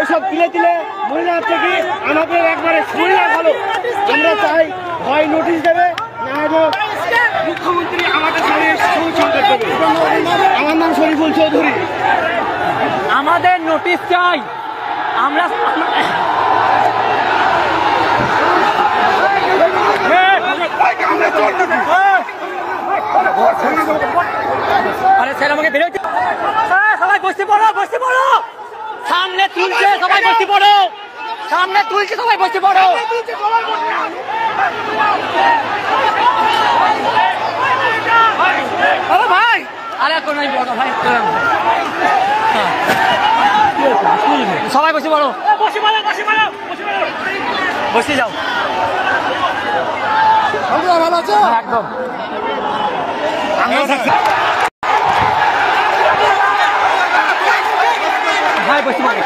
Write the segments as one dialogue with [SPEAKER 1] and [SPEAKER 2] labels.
[SPEAKER 1] এসব তিলে তিলে মহিলার থেকে আমাদের একবারে শুনলে ভালো। আমরা চাই হয় নোটিশ দেবে, না হলে মুখ্যমন্ত্রী আমাদের সঙ্গে সংসদ দেবে। আমার নাম শরীফুল চৌধুরী।
[SPEAKER 2] আমাদের নোটিশ চাই। আমরা আরে স্যার আমাকে বেরোতে সবাই বসতে পড়ো, বসতে পড়ো। সামনে তুলছে সবাই বসতে পড়ো, সামনে তুলছে সবাই বসতে পড়ো। আরে ভাই, আরে কোন ভাই সবাই বসে পড়ো, বসে পড়ো, বসে পড়ো, বসে যাও। ভালো আছো? একদম ভাই বসে পড়ো,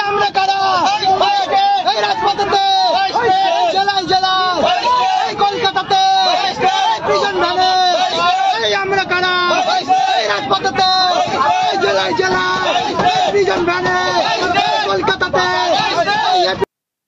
[SPEAKER 3] আমরা কারা এই রাজপথেতে, জেলায় জেলায়, কলকাতাতে, প্রিজন ভ্যানে, আমরা কারা এই রাজপথেতে, জেলায় জেলায়, প্রিজন ভ্যানে।